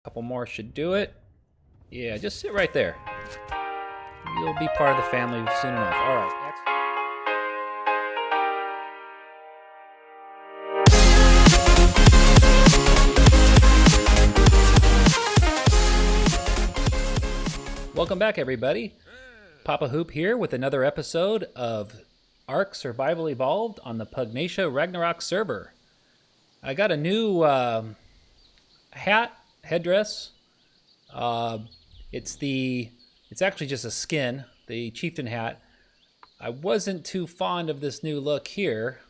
Couple more should do it. Yeah, just sit right there. You'll be part of the family soon enough. All right. Welcome back, everybody. Papa Hoop here with another episode of ARK Survival Evolved on the Pugnacia Ragnarok server. I got a new headdress. It's actually just a skin, the chieftain hat. I wasn't too fond of this new look here.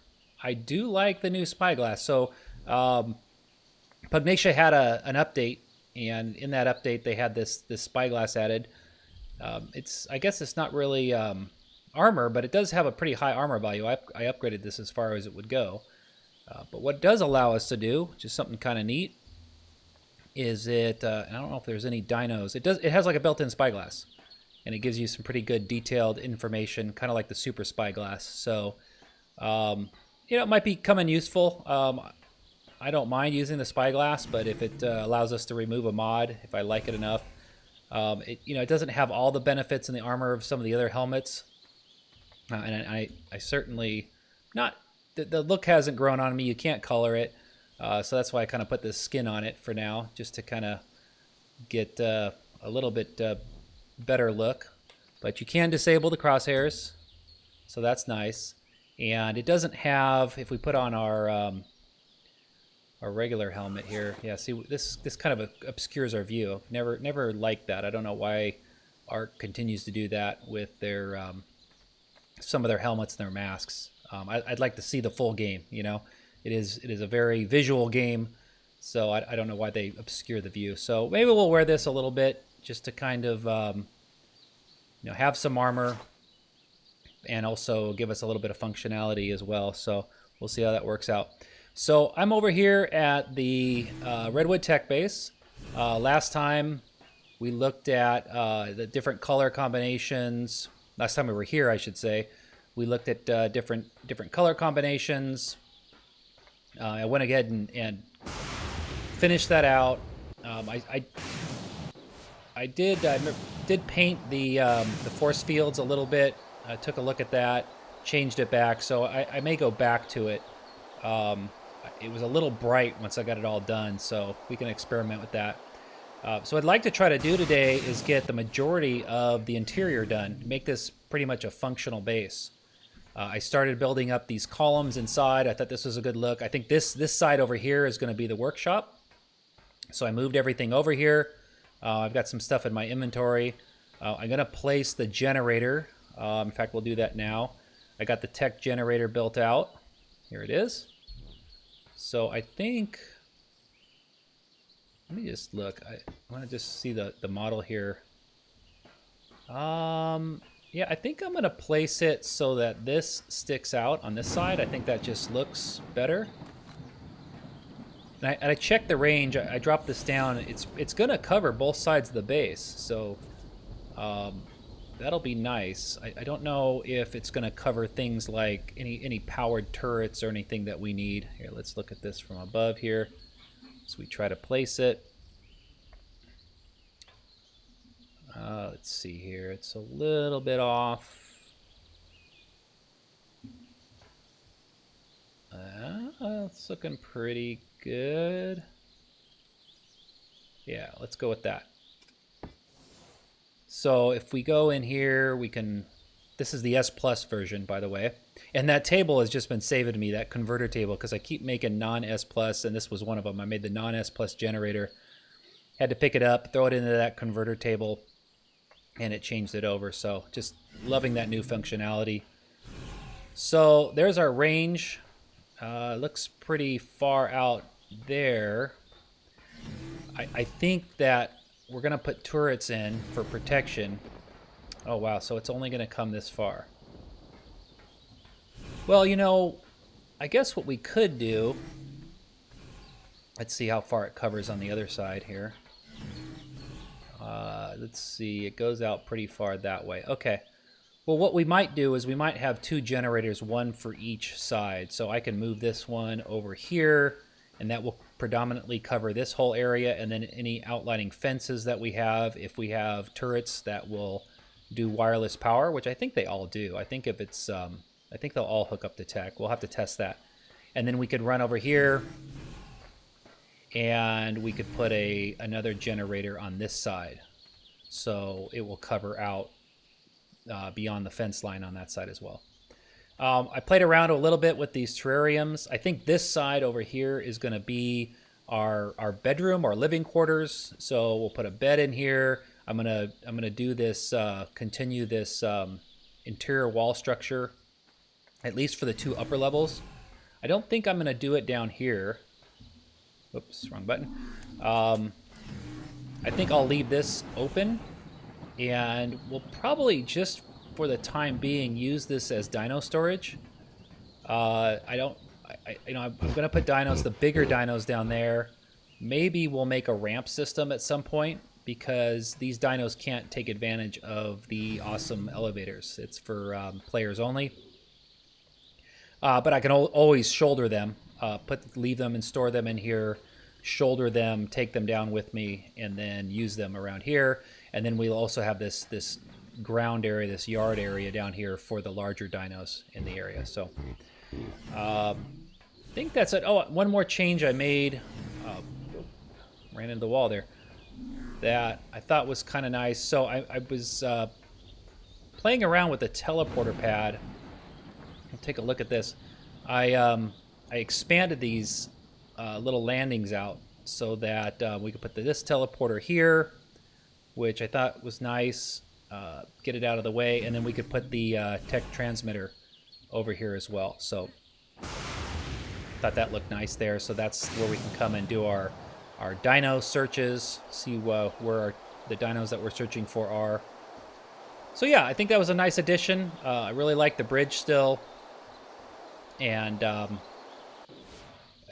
I do like the new spyglass. So Pugnacia had an update, and in that update they had this spyglass added. I guess it's not really armor, but it does have a pretty high armor value. I upgraded this as far as it would go. But what it does allow us to do, which is something kind of neat, is I don't know if there's any dinos. It has like a built-in spyglass, and it gives you some pretty good detailed information, kind of like the super spyglass. So, it might be coming useful. I don't mind using the spyglass, but if it allows us to remove a mod, if I like it enough, it doesn't have all the benefits in the armor of some of the other helmets, and I certainly not. The look hasn't grown on me. You can't color it, so that's why I kind of put this skin on it for now, just to kind of get a little bit better look. But you can disable the crosshairs, so that's nice. And it doesn't have, if we put on our regular helmet here, yeah, see, this kind of obscures our view. Never liked that. I don't know why ARK continues to do that with their some of their helmets and their masks. I'd like to see the full game. It is a very visual game, so I don't know why they obscure the view. So maybe we'll wear this a little bit just to kind of have some armor and also give us a little bit of functionality as well. So we'll see how that works out. So I'm over here at the Redwood Tech base. Last time we looked at the different color combinations. Last time we were here, I should say. We looked at different color combinations. I went ahead and finished that out. I did paint the force fields a little bit. I took a look at that, changed it back, so I may go back to it. It was a little bright once I got it all done, so we can experiment with that. So what I'd like to try to do today is get the majority of the interior done, make this pretty much a functional base. I started building up these columns inside. I thought this was a good look. I think this side over here is going to be the workshop. So I moved everything over here. I've got some stuff in my inventory. I'm going to place the generator. In fact, we'll do that now. I got the TEK generator built out. Here it is. So I think, let me just look. I want to just see the model here. Yeah, I think I'm going to place it so that this sticks out on this side. I think that just looks better. And I checked the range. I dropped this down. It's going to cover both sides of the base, so that'll be nice. I don't know if it's going to cover things like any powered turrets or anything that we need. Here, let's look at this from above here. So we try to place it. Let's see here. It's a little bit off. It's looking pretty good. Yeah, let's go with that. So if we go in here, we can... This is the S Plus version, by the way. And that table has just been saved to me, that converter table, because I keep making non-S Plus, and this was one of them. I made the non-S Plus generator. Had to pick it up, throw it into that converter table, and it changed it over. So just loving that new functionality. So there's our range. Looks pretty far out there. I think that we're going to put turrets in for protection. Oh, wow. So it's only going to come this far. Well, I guess what we could do... Let's see how far it covers on the other side here. Let's see. It goes out pretty far that way. Okay. Well, what we might do is we might have two generators, one for each side. So I can move this one over here, and that will predominantly cover this whole area, and then any outlining fences that we have, if we have turrets that will do wireless power, which I think they all do. I think if it's, I think they'll all hook up to TEK. We'll have to test that. And then we could run over here, and we could put another generator on this side. So it will cover out beyond the fence line on that side as well. I played around a little bit with these terrariums. I think this side over here is going to be our bedroom, our living quarters. So we'll put a bed in here. I'm gonna do this, continue this interior wall structure, at least for the 2 upper levels. I don't think I'm gonna do it down here. Oops, wrong button. I think I'll leave this open, and we'll probably just for the time being use this as dino storage. I'm gonna put dinos, the bigger dinos down there. Maybe we'll make a ramp system at some point, because these dinos can't take advantage of the awesome elevators. It's for players only. But I can always shoulder them, leave them and store them in here, shoulder them, take them down with me, and then use them around here. And then we'll also have this ground area, this yard area down here for the larger dinos in the area. So I think that's it. Oh, one more change I made. Ran into the wall there. That I thought was kind of nice. So I was playing around with the teleporter pad. I'll take a look at this. I expanded these little landings out so that we could put this teleporter here, which I thought was nice. Get it out of the way, and then we could put the TEK transmitter over here as well. So thought that looked nice there. So that's where we can come and do our dino searches, see where the dinos that we're searching for are. So yeah, I think that was a nice addition. I really like the bridge still, and I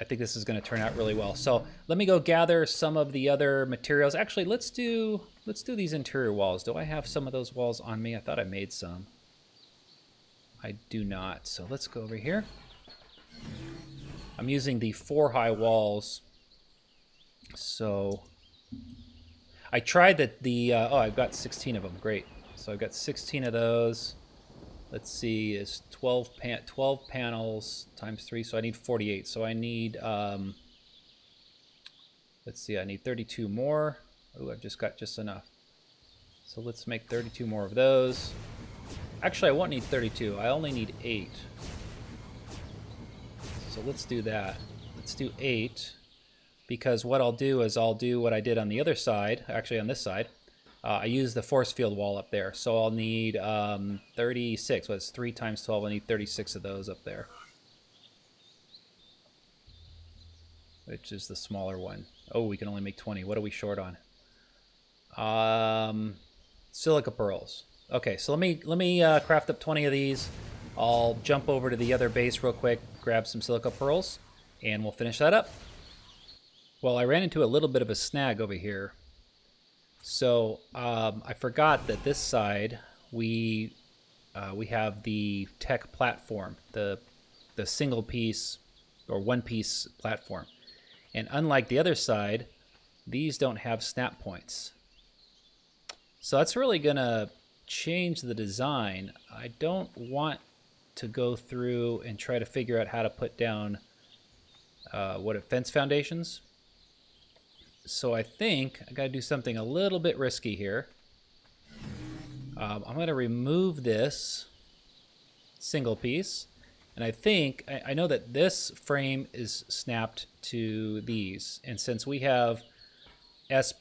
think this is going to turn out really well. So let me go gather some of the other materials. Actually, let's do these interior walls. Do I have some of those walls on me? I thought I made some. I do not. So let's go over here. I'm using the 4 high walls. So I tried oh, I've got 16 of them. Great. So I've got 16 of those. Let's see, it's 12 panels times 3, so I need 48. So I need, let's see, I need 32 more. Oh, I've just got just enough. So let's make 32 more of those. Actually, I won't need 32. I only need 8. So let's do that. Let's do 8. Because what I'll do is I'll do what I did on the other side, actually on this side. I use the force field wall up there. So I'll need 36. Well, it's 3 times 12. I need 36 of those up there. Which is the smaller one. Oh, we can only make 20. What are we short on? Silica pearls. Okay, so let me craft up 20 of these. I'll jump over to the other base real quick, grab some silica pearls, and we'll finish that up. Well, I ran into a little bit of a snag over here. So I forgot that this side we have the TEK platform, the single piece or one piece platform, and unlike the other side, these don't have snap points. So that's really gonna change the design. I don't want to go through and try to figure out how to put down fence foundations. So I think I gotta do something a little bit risky here. I'm gonna remove this single piece, and I think I know that this frame is snapped to these, and since we have S+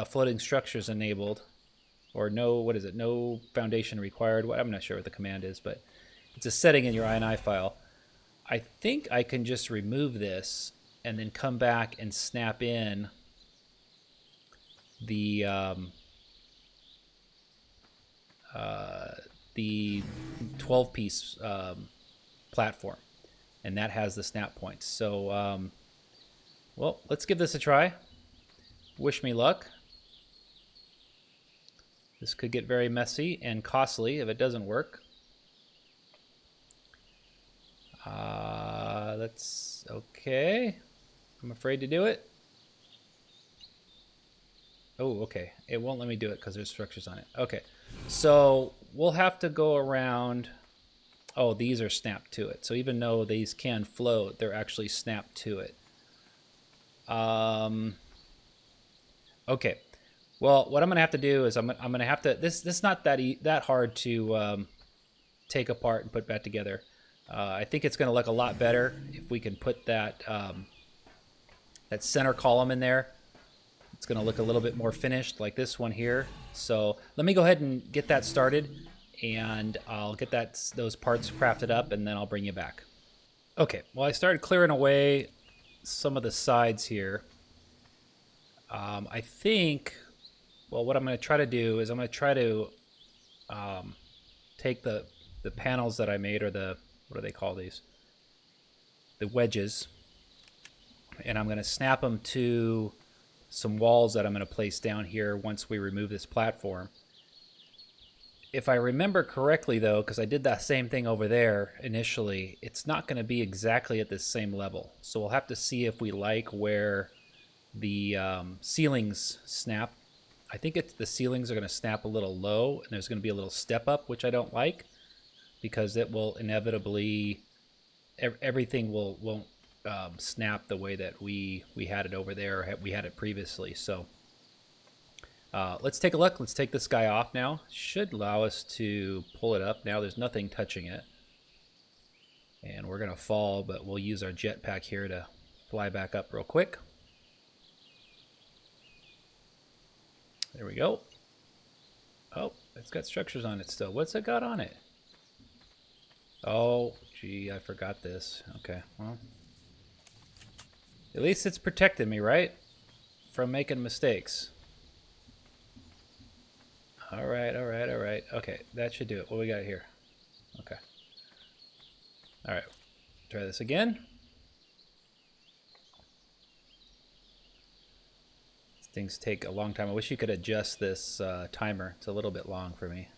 floating structures enabled, or no foundation required. I'm not sure what the command is, but it's a setting in your INI file. I think I can just remove this and then come back and snap in the 12-piece platform, and that has the snap points. So, well, let's give this a try. Wish me luck. This could get very messy and costly if it doesn't work. Okay. I'm afraid to do it. Oh, okay. It won't let me do it because there's structures on it. Okay. So we'll have to go around. Oh, these are snapped to it. So even though these can float, they're actually snapped to it. Okay. Well, what I'm gonna have to do is I'm gonna have to. This is not that hard to take apart and put back together. I think it's gonna look a lot better if we can put that that center column in there. It's gonna look a little bit more finished, like this one here. So let me go ahead and get that started, and I'll get those parts crafted up, and then I'll bring you back. Okay. Well, I started clearing away some of the sides here. I think. Well, what I'm going to try to do is I'm going to try to take the panels that I made, or what do they call these? The wedges. And I'm going to snap them to some walls that I'm going to place down here once we remove this platform. If I remember correctly, though, because I did that same thing over there initially, it's not going to be exactly at the same level. So we'll have to see if we like where the ceilings snap. I think the ceilings are going to snap a little low, and there's going to be a little step up, which I don't like, because it will inevitably, everything won't snap the way that we had it over there, or we had it previously. So let's take a look. Let's take this guy off now. Should allow us to pull it up. Now there's nothing touching it. And we're going to fall, but we'll use our jetpack here to fly back up real quick. There we go. Oh, it's got structures on it still. What's it got on it? Oh, gee, I forgot this. Okay, well. At least it's protected me, right? From making mistakes. All right, all right, all right. Okay, that should do it. What do we got here? Okay. All right, try this again. Things take a long time. I wish you could adjust this timer. It's a little bit long for me.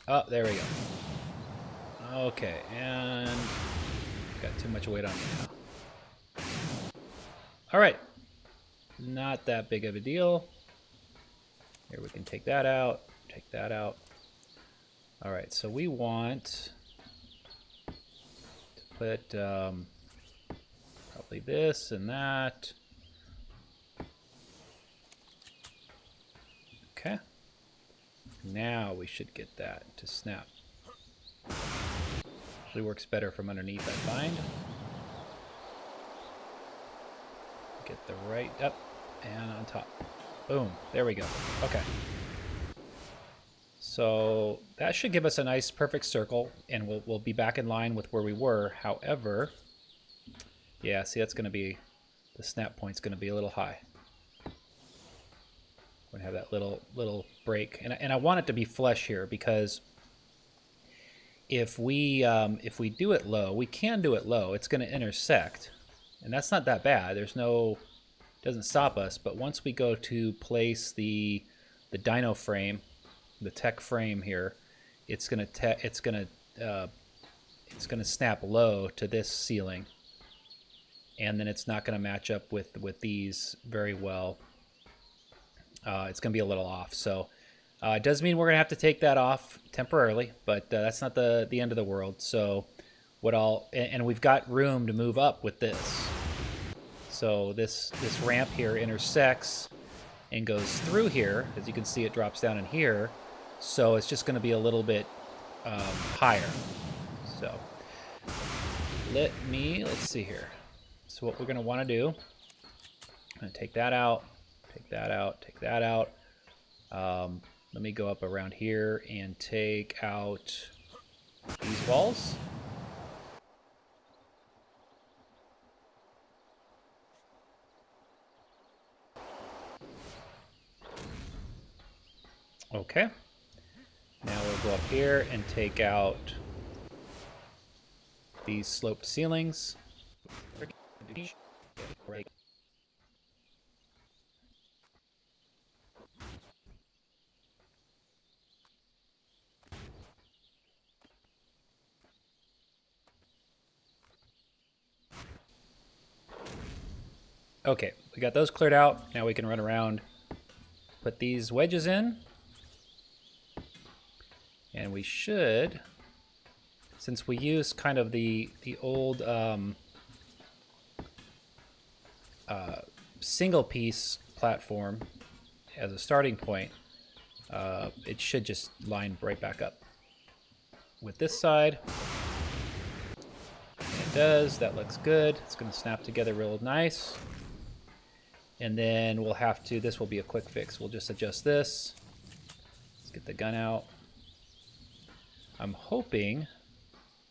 Oh, there we go. Okay, and got too much weight on me now. All right, not that big of a deal. Here, we can take that out, take that out. All right, so we want to put probably this and that. Okay. Now we should get that to snap. Usually works better from underneath, I find. Get the right up and on top. Boom. There we go. Okay. So that should give us a nice perfect circle, and we'll be back in line with where we were. However, yeah, see, that's going to be, the snap point's going to be a little high. We're gonna have that little break, and I want it to be flush here, because if we do it low, we can do it low. It's gonna intersect, and that's not that bad. Doesn't stop us. But once we go to place the Dino frame, the TEK frame here, it's gonna snap low to this ceiling, and then it's not gonna match up with these very well. It's going to be a little off. So it does mean we're going to have to take that off temporarily, but that's not the end of the world. So and we've got room to move up with this. So this ramp here intersects and goes through here. As you can see, it drops down in here. So it's just going to be a little bit higher. So let's see here. So what we're going to want to do, I'm going to take that out. Take that out, take that out. Let me go up around here and take out these walls. Okay. Now we'll go up here and take out these sloped ceilings. Okay, we got those cleared out. Now we can run around, put these wedges in. And we should, since we use kind of the old single piece platform as a starting point, it should just line right back up with this side. It does. That looks good. It's going to snap together real nice. And then we'll have to, this will be a quick fix. We'll just adjust this. Let's get the gun out. I'm hoping,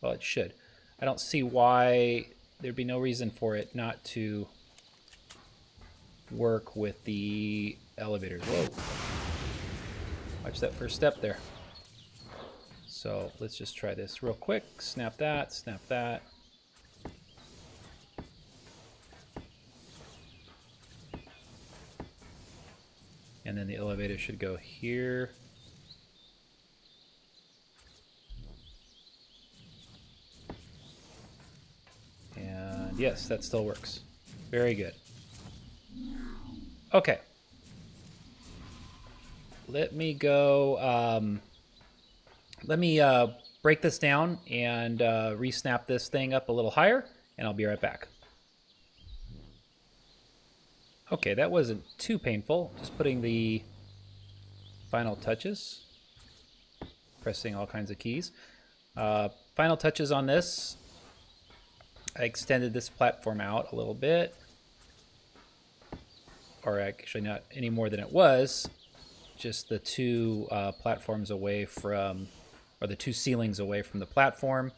well, it should. I don't see why there'd be no reason for it not to work with the elevators. Whoa. Watch that first step there. So let's just try this real quick. Snap that, snap that. And then the elevator should go here. And yes, that still works. Very good. Okay. Let me go, let me break this down and re-snap this thing up a little higher, and I'll be right back. Okay, that wasn't too painful. Just putting the final touches. Pressing all kinds of keys. Final touches on this. I extended this platform out a little bit. Or actually not any more than it was. Just the two platforms away from, or the two ceilings away from the platform.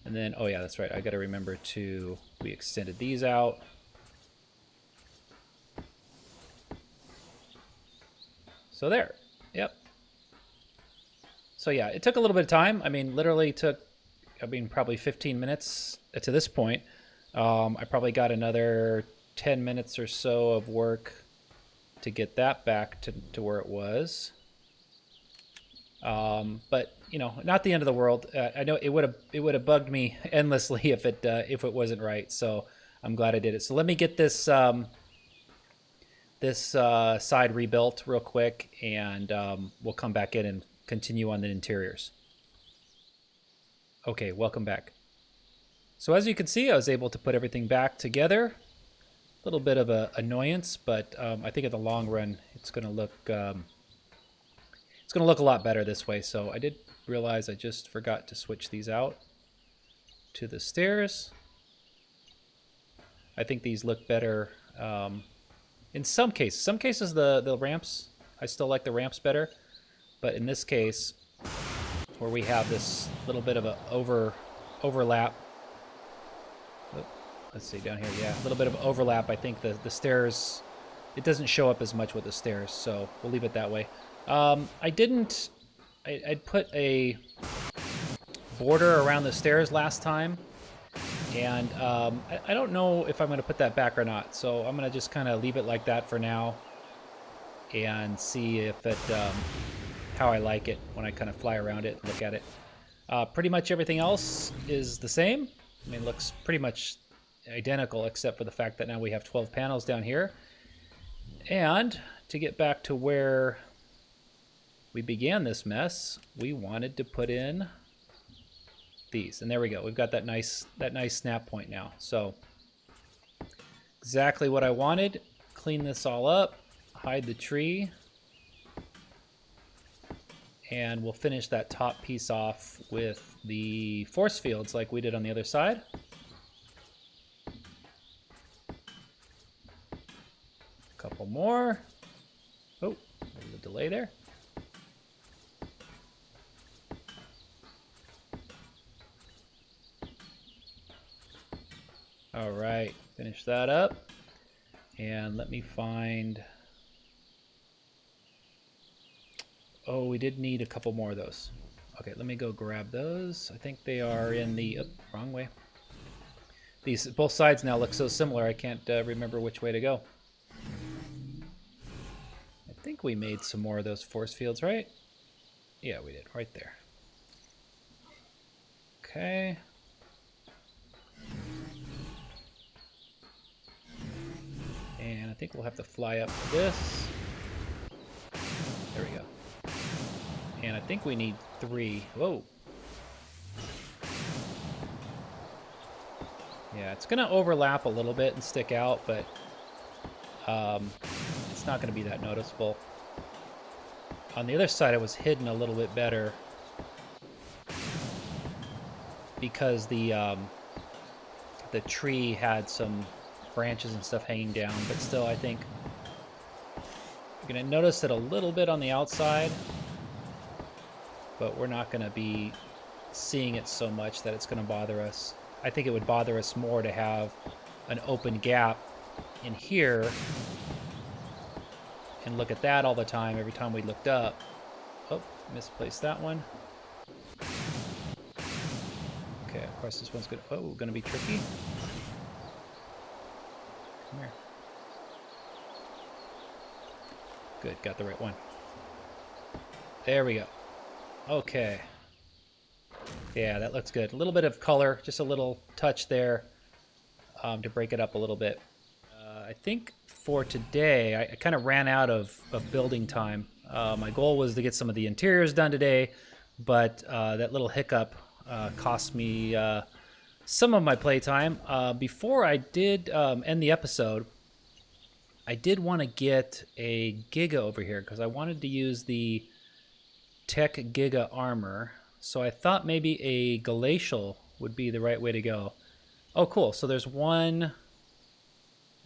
And then, oh yeah, that's right. I got to remember to, we extended these out. So there, yep. So yeah, it took a little bit of time. I mean, literally took, probably 15 minutes to this point. I probably got another 10 minutes or so of work to get that back to where it was. But you know, not the end of the world. I know it would have bugged me endlessly if it wasn't right. So I'm glad I did it. So let me get this side rebuilt real quick, and we'll come back in and continue on the interiors. Okay, welcome back. So as you can see, I was able to put everything back together. A little bit of an annoyance, but I think in the long run, it's going to look a lot better this way. So I did realize I just forgot to switch these out to the stairs. I think these look better. In some cases the ramps, I still like the ramps better, but in this case, where we have this little bit of a overlap, let's see down here, yeah, a little bit of overlap. I think the stairs, it doesn't show up as much with the stairs, so we'll leave it that way. I'd put a border around the stairs last time. And I don't know if I'm going to put that back or not, so I'm going to just kind of leave it like that for now and see if it, how I like it when I kind of fly around it and look at it. Pretty much everything else is the same. I mean, it looks pretty much identical except for the fact that now we have 12 panels down here. And to get back to where we began this mess, we wanted to put in these, and there we go. We've got that nice snap point now. So exactly what I wanted. Clean this all up, hide the tree, and we'll finish that top piece off with the force fields like we did on the other side. A couple more. Oh, there's a delay there. All right, finish that up. And let me find, oh, we did need a couple more of those. Okay, let me go grab those. I think they are in the, oh, wrong way. These, both sides now look so similar, I can't remember which way to go. I think we made some more of those force fields, right? Yeah, we did, right there. Okay. think we'll have to fly up this. There we go. And I think we need 3. Whoa. Yeah, it's going to overlap a little bit and stick out, but it's not going to be that noticeable. On the other side, it was hidden a little bit better because the tree had some branches and stuff hanging down, but still, I think you're going to notice it a little bit on the outside, but we're not going to be seeing it so much that it's going to bother us. I think it would bother us more to have an open gap in here and look at that all the time every time we looked up. Oh, misplaced that one. Okay, of course this one's going to be tricky. Come here. Good, got the right one. There we go. Okay. Yeah, that looks good. A little bit of color, just a little touch there to break it up a little bit. I think for today, I kind of ran out of building time. My goal was to get some of the interiors done today, but that little hiccup cost me some of my playtime. Before I did end the episode, I did want to get a Giga over here because I wanted to use the TEK Giga armor. So I thought maybe a glacial would be the right way to go. Oh, cool. So there's one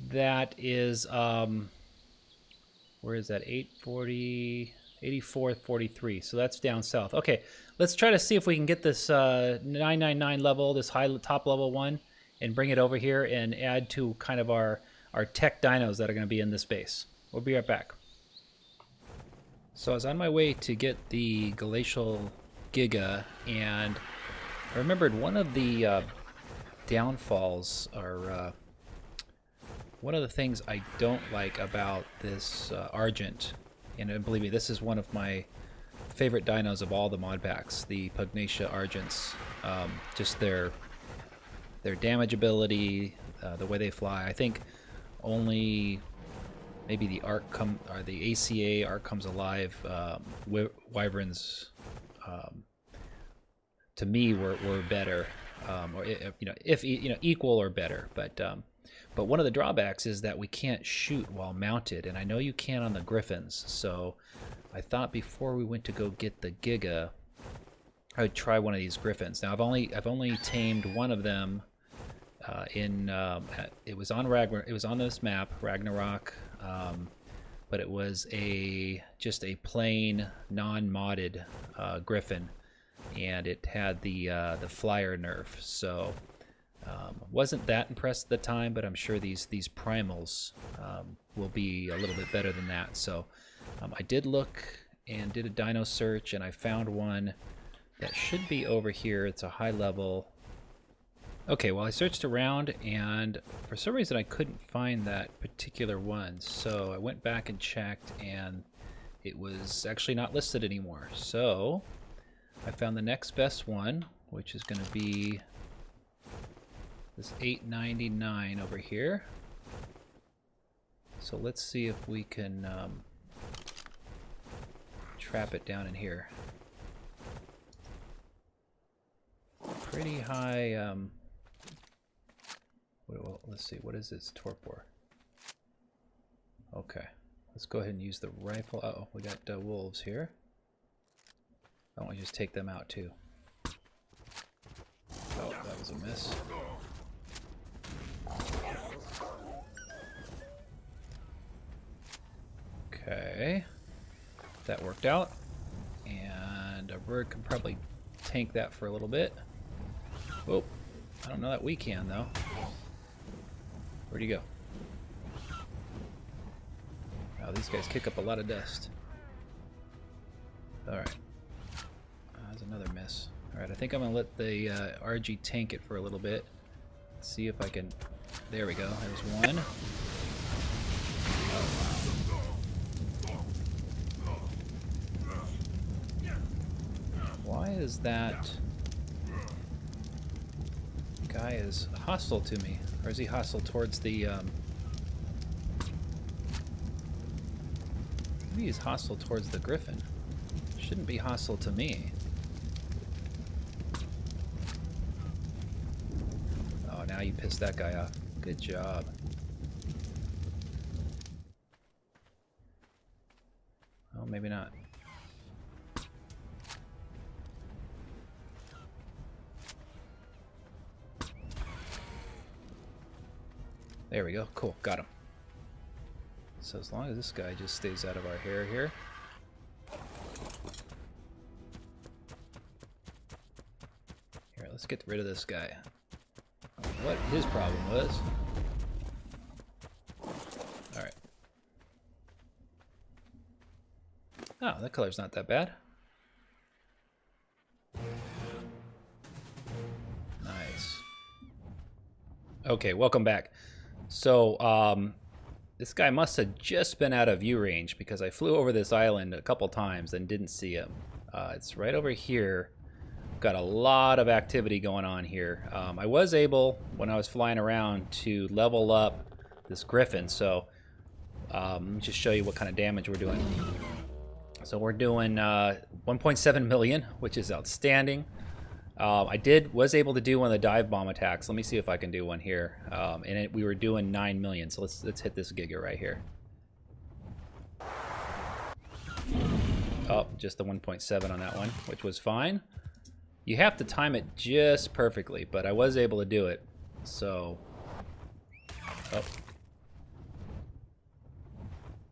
that is, where is that? 840, 8443. So that's down south. Okay, let's try to see if we can get this 999 level, this high top level one, and bring it over here and add to kind of our TEK dinos that are going to be in this base. We'll be right back. So I was on my way to get the glacial Giga, and I remembered one of the downfalls, or one of the things I don't like about this Argent, and believe me, this is one of my favorite dinos of all the mod packs, the Pugnacia Argents. Just their damage ability, the way they fly. I think only maybe the ARK or the ACA ARK comes alive. Wyverns, to me, were better, or if equal or better. But one of the drawbacks is that we can't shoot while mounted, and I know you can on the Griffins. So I thought before we went to go get the Giga, I would try one of these Griffins. Now I've only tamed one of them. It was on this map, Ragnarok, but it was just a plain non-modded Griffin, and it had the flyer nerf. So wasn't that impressed at the time, but I'm sure these primals will be a little bit better than that. So I did look and did a dino search, and I found one that should be over here. It's a high level. Okay, well, I searched around, and for some reason I couldn't find that particular one. So I went back and checked, and it was actually not listed anymore. So I found the next best one, which is going to be this 899 over here. So let's see if we can trap it down in here. Pretty high. Let's see, what is this torpor? Okay, let's go ahead and use the rifle. Uh oh, we got wolves here. Why don't we just take them out too? Oh, that was a miss. Okay, that worked out, and a bird can probably tank that for a little bit. Oh, I don't know that we can though. Where'd he go? Wow, these guys kick up a lot of dust. Alright. That's another miss. Alright, I think I'm going to let the RG tank it for a little bit. Let's see if I can... There we go. There's one. Oh, wow. Why is that... guy is hostile to me? Or is he hostile towards the Maybe he's hostile towards the Griffin. Shouldn't be hostile to me. Oh, now you pissed that guy off. Good job. Oh, maybe not. There we go. Cool. Got him. So as long as this guy just stays out of our hair here. Here, let's get rid of this guy. What his problem was. Alright. Oh, that color's not that bad. Nice. Okay, welcome back. So, this guy must have just been out of view range because I flew over this island a couple times and didn't see him. It's right over here. Got a lot of activity going on here. I was able, when I was flying around, to level up this Griffin. So let me just show you what kind of damage we're doing. So we're doing 1.7 million, which is outstanding. I was able to do one of the dive bomb attacks. Let me see if I can do one here. And we were doing 9 million. So let's hit this Giga right here. Oh, just the 1.7 on that one, which was fine. You have to time it just perfectly, but I was able to do it. So, oh,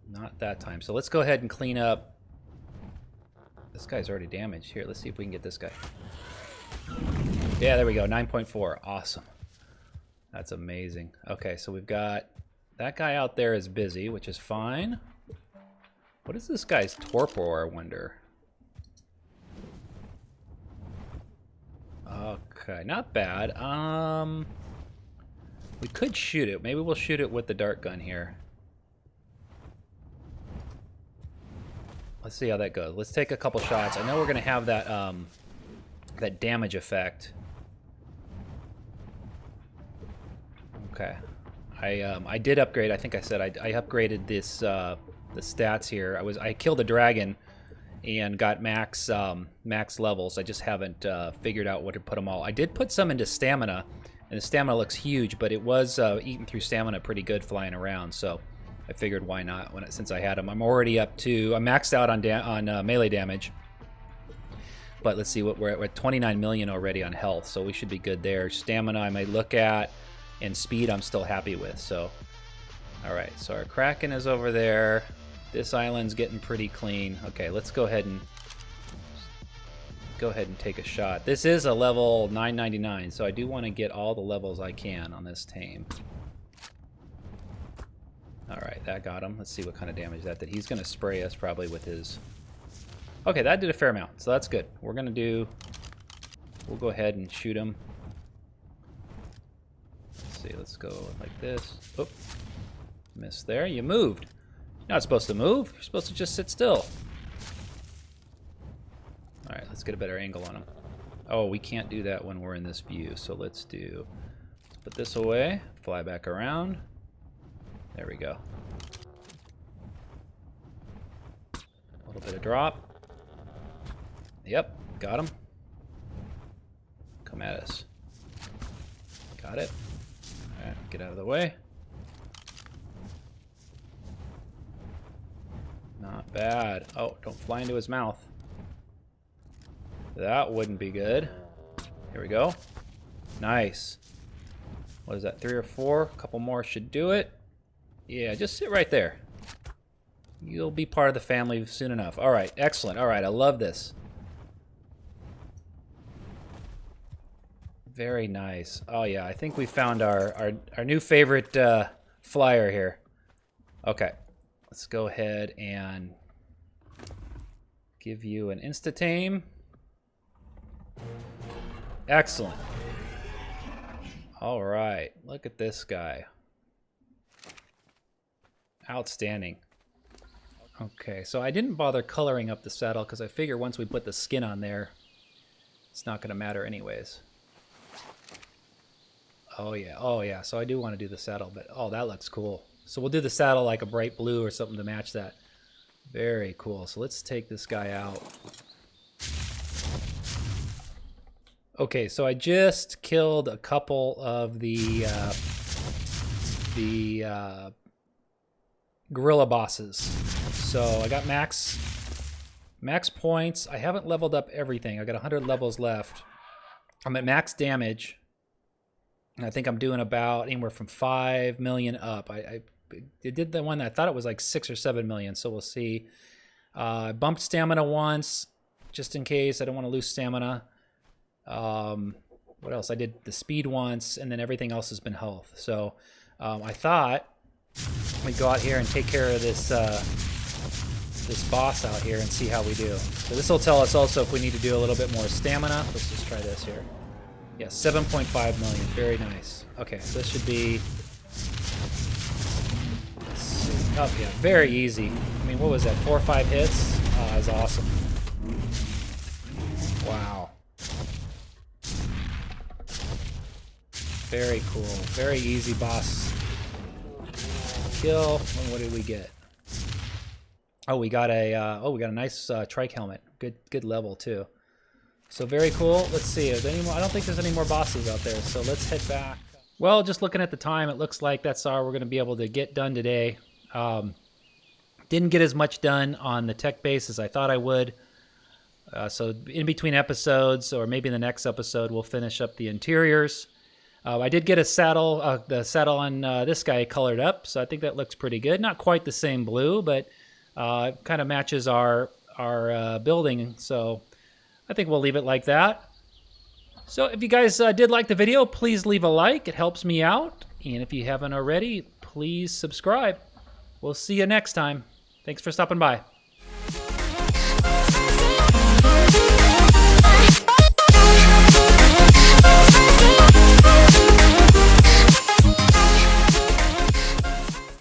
not that time. So let's go ahead and clean up. This guy's already damaged. Here, let's see if we can get this guy. Yeah, there we go, 9.4. Awesome. That's amazing. Okay, so we've got that guy out there is busy, which is fine. What is this guy's torpor, I wonder? Okay, not bad. We could shoot it. Maybe we'll shoot it with the dart gun here. Let's see how that goes. Let's take a couple shots. I know we're gonna have that that damage effect. Okay, I did upgrade. I think I said I upgraded this the stats here. I killed a dragon and got max levels. I just haven't figured out what to put them all. I did put some into stamina, and the stamina looks huge, but it was eating through stamina pretty good flying around. So I figured why not since I had them. I'm already up to I'm maxed out on melee damage. But let's see what we're at 29 million already on health, so we should be good there. Stamina I might look at, and speed I'm still happy with. So, all right. So our Kraken is over there. This island's getting pretty clean. Okay, let's go ahead and take a shot. This is a level 999, so I do want to get all the levels I can on this tame. All right, that got him. Let's see what kind of damage that did. He's going to spray us probably with his... Okay, that did a fair amount, so that's good. We'll go ahead and shoot him. Let's see, let's go like this. Oop, missed there. You moved. You're not supposed to move. You're supposed to just sit still. All right, let's get a better angle on him. Oh, we can't do that when we're in this view, so let's put this away, fly back around. There we go. A little bit of drop. Yep, got him. Come at us. Got it. All right, get out of the way. Not bad. Oh, don't fly into his mouth. That wouldn't be good. Here we go. Nice. What is that, 3 or 4? A couple more should do it. Yeah, just sit right there. You'll be part of the family soon enough. All right, excellent. All right, I love this. Very nice. Oh yeah, I think we found our new favorite flyer here. Okay, let's go ahead and give you an insta-tame. Excellent. All right, look at this guy. Outstanding. Okay, so I didn't bother coloring up the saddle because I figure once we put the skin on there, it's not going to matter anyways. Oh yeah, so I do want to do the saddle, but oh, that looks cool. So we'll do the saddle like a bright blue or something to match that. Very cool. So let's take this guy out. Okay, so I just killed a couple of the gorilla bosses. So I got max points. I haven't leveled up everything. I got 100 levels left. I'm at max damage. And I think I'm doing about anywhere from 5 million up. I did the one that I thought it was like 6 or 7 million, so we'll see. I bumped stamina once, just in case. I don't want to lose stamina. What else? I did the speed once, and then everything else has been health. So I thought we'd go out here and take care of this this boss out here and see how we do. So this will tell us also if we need to do a little bit more stamina. Let's just try this here. Yeah, 7.5 million. Very nice. Okay, so this should be... Let's see. Oh, yeah, very easy. I mean, what was that, 4 or 5 hits? Oh, that was awesome. Wow. Very cool. Very easy boss kill. And what did we get? Oh, we got a nice trike helmet. Good level too. So very cool. Let's see. Is there any more? I don't think there's any more bosses out there. So let's head back. Well, just looking at the time, it looks like that's all we're going to be able to get done today. Didn't get as much done on the tech base as I thought I would. So in between episodes, or maybe in the next episode, we'll finish up the interiors. I did get a saddle, the saddle on this guy colored up, so I think that looks pretty good. Not quite the same blue, but it kind of matches our building, so I think we'll leave it like that. So if you guys did like the video, please leave a like. It helps me out. And if you haven't already, please subscribe. We'll see you next time. Thanks for stopping by.